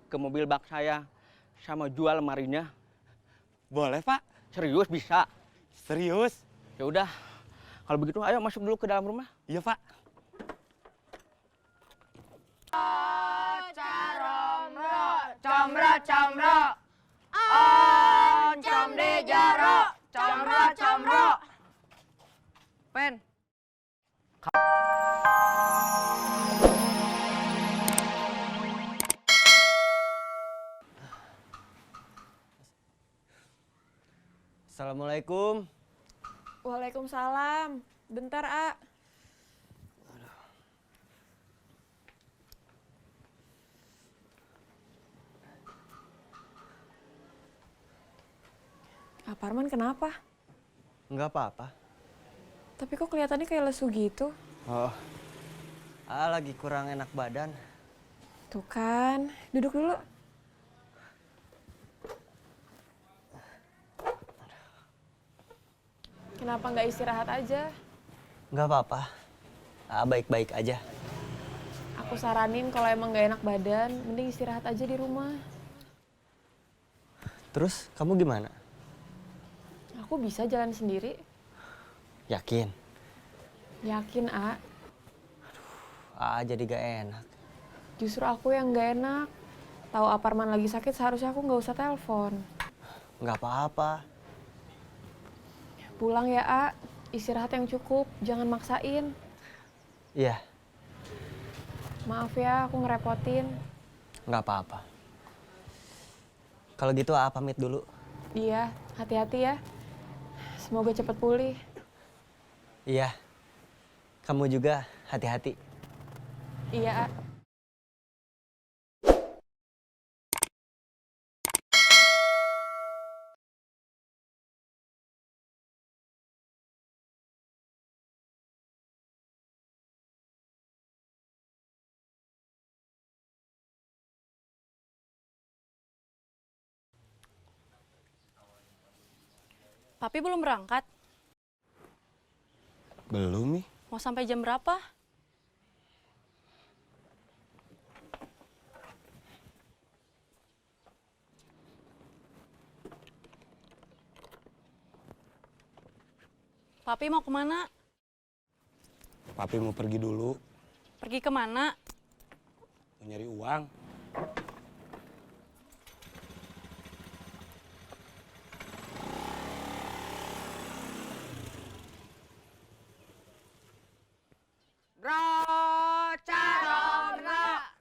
ke mobil bak saya sama jual lemarinya. Boleh, Pak. Serius bisa? Serius? Ya udah, kalau begitu ayo masuk dulu ke dalam rumah. Iya, Pak. Comro, comro, oncom di jaro, comro, comro. Pen. Assalamualaikum. Waalaikumsalam. Bentar, A. Pak Parman kenapa? Enggak apa-apa. Tapi kok kelihatannya kayak lesu gitu? Oh, lagi kurang enak badan. Tuh kan, duduk dulu. Kenapa nggak istirahat aja? Enggak apa-apa. Baik-baik aja. Aku saranin kalau emang nggak enak badan, mending istirahat aja di rumah. Terus kamu gimana? Aku bisa jalan sendiri. Yakin? Yakin, A. Jadi gak enak. Justru aku yang nggak enak. Tahu Aparman lagi sakit, seharusnya aku nggak usah telepon. Nggak apa-apa. Pulang ya, A. Istirahat yang cukup, jangan maksain. Iya. Maaf ya, aku ngerepotin. Nggak apa-apa. Kalau gitu pamit dulu. Iya, hati-hati ya. Semoga cepat pulih. Iya. Kamu juga hati-hati. Iya, A. Papi belum berangkat? Belum nih. Mau sampai jam berapa? Papi mau kemana? Papi mau pergi dulu. Pergi kemana? Mau nyari uang.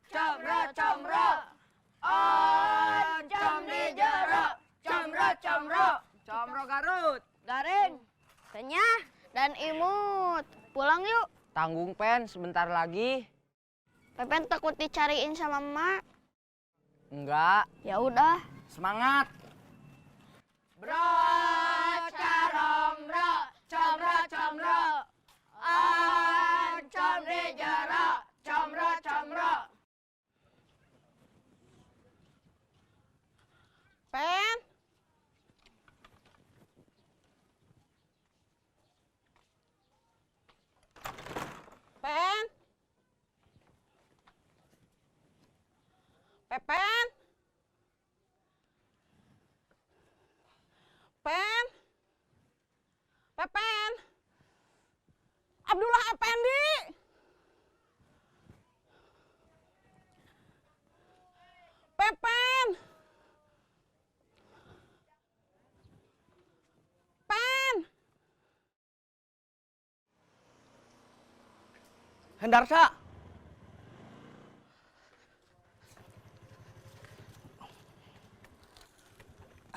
Comro, comro, oncom di jaro, comro, comro. Comro Garut. Garing, Renyah, dan Imut. Pulang yuk. Tanggung, Pen, sebentar lagi. Pepen takut dicariin sama emak. Enggak, Ya udah. semangat. Bro, caromro, comro, comro, oncom di jaro, comro, comro. Pen, Pen, Pepen, Pen, Pepen, Abdullah Effendi. Pepen, Pen. Hendarsa,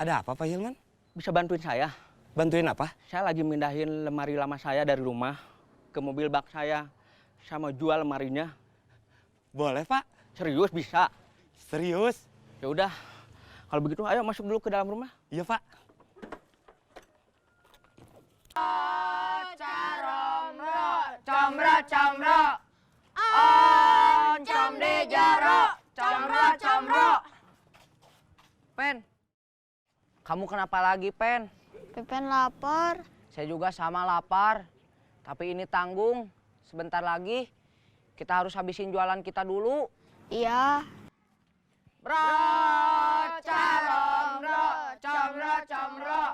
Ada apa, Pak Hilman? bisa bantuin saya? Bantuin apa? Saya lagi mindahin lemari lama saya dari rumah ke mobil bak saya sama jual lemarinya. Boleh, Pak. Serius bisa? Serius? Ya udah, kalau begitu ayo masuk dulu ke dalam rumah. Iya, Pak. Comro, comro, oncom di jaro, comro, comro. Pen, kamu kenapa lagi, Pen? Pepen lapar. Saya juga sama lapar, tapi ini tanggung. Sebentar lagi kita harus habisin jualan kita dulu. Iya. Bro, caromro, comro, comro.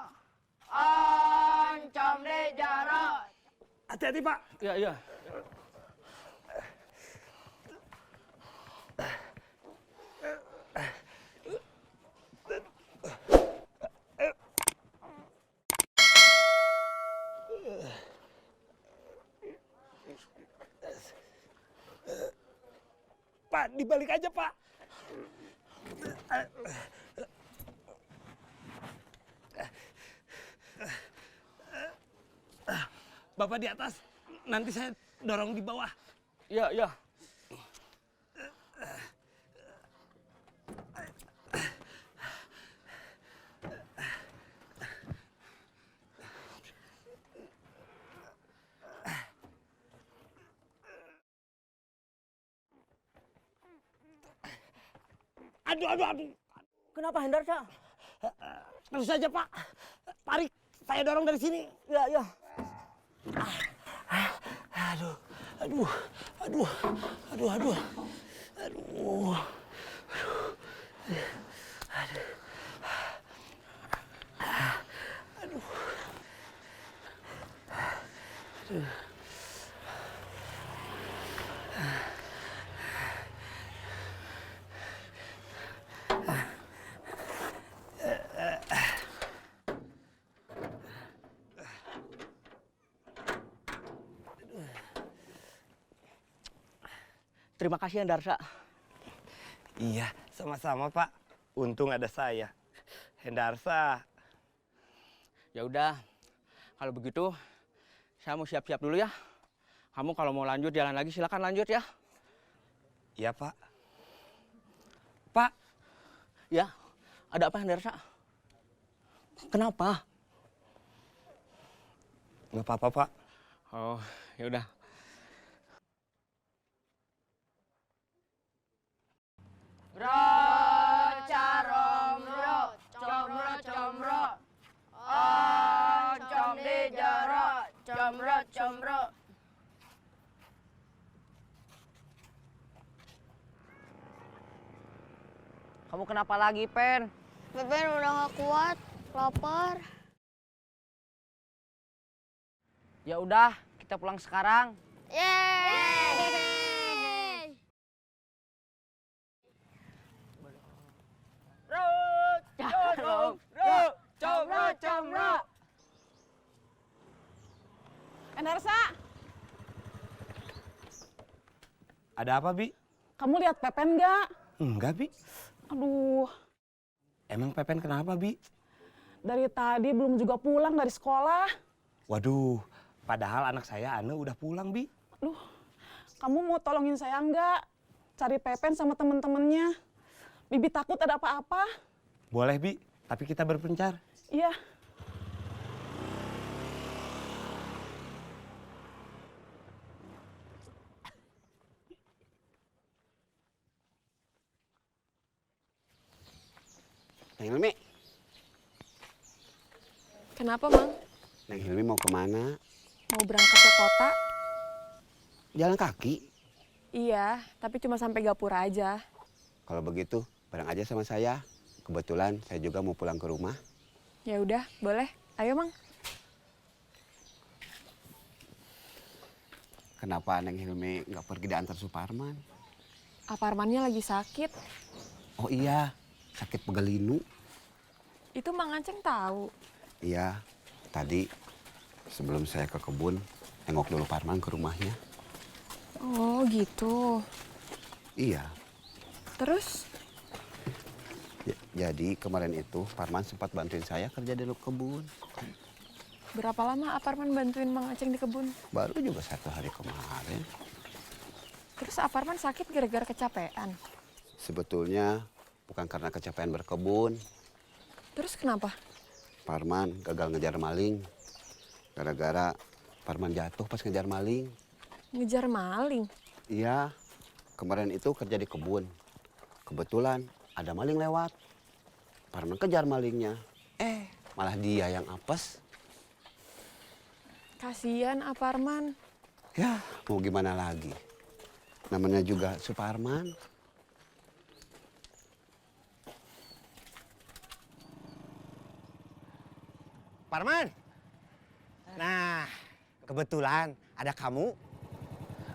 Oncom de jaro. Hati-hati, Pak. Iya, iya. Pak, dibalik aja, Pak. Bapak di atas, nanti saya dorong di bawah. Iya, iya. Aduh. Kenapa Hendarsa? Terus saja, Pak. Tarik, saya dorong dari sini. Ya. Aduh. Terima kasih Hendarsa. Iya, sama-sama, Pak. Untung ada saya. Hendarsa. Ya udah, kalau begitu saya mau siap-siap dulu ya. Kamu kalau mau lanjut jalan lagi silakan lanjut ya. Iya, Pak. Pak, Ya, ada apa Hendarsa? Kenapa? nggak apa-apa, Pak. Oh, ya udah. Bro, caromro, comro, comro. Oncom de jaro. Comro, comro. Kamu kenapa lagi, Pen? Pepen udah gak kuat, lapar. Ya udah, kita pulang sekarang. Yeay! Bro, caromro, comro, comro. Hendarsa, Ada apa, Bi? kamu lihat Pepen nggak? Enggak, Bi. Aduh, Emang Pepen kenapa, Bi? dari tadi belum juga pulang dari sekolah. Waduh, padahal anak saya Ane udah pulang, Bi. Aduh, kamu mau tolongin saya nggak? Cari Pepen sama temen-temennya. Bibi takut ada apa-apa. Boleh, Bi. Tapi kita berpencar. Iya. Neng Hilmi, Kenapa, Mang? Neng Hilmi mau kemana? Mau berangkat ke kota? Jalan kaki. Iya, tapi cuma sampai Gapura aja. Kalau begitu, bareng aja sama saya. Kebetulan saya juga mau pulang ke rumah. Ya udah, boleh. Ayo, Mang. Kenapa Neng Hilmi nggak pergi diantar Suparman? Aparmannya lagi sakit. Oh iya, sakit pegelinu. Itu Mang Aceng tahu. Iya, tadi sebelum saya ke kebun, nengok dulu Parman ke rumahnya. Oh, gitu. Iya, Terus? jadi kemarin itu Parman sempat bantuin saya kerja di kebun. Berapa lama Aparman bantuin Mang Aceng di kebun? Baru juga 1 hari kemarin. Terus Aparman sakit gara-gara kecapean. Sebetulnya bukan karena kecapean berkebun. Terus kenapa? Parman gagal ngejar maling. Gara-gara Parman jatuh pas ngejar maling. Ngejar maling. Iya, kemarin itu kerja di kebun. Kebetulan ada maling lewat. Parman kejar malingnya. Malah dia yang apes. Kasian Aparman. Ya, mau gimana lagi. Namanya juga Suparman. Parman. Nah, kebetulan ada kamu.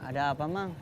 Ada apa, Mang?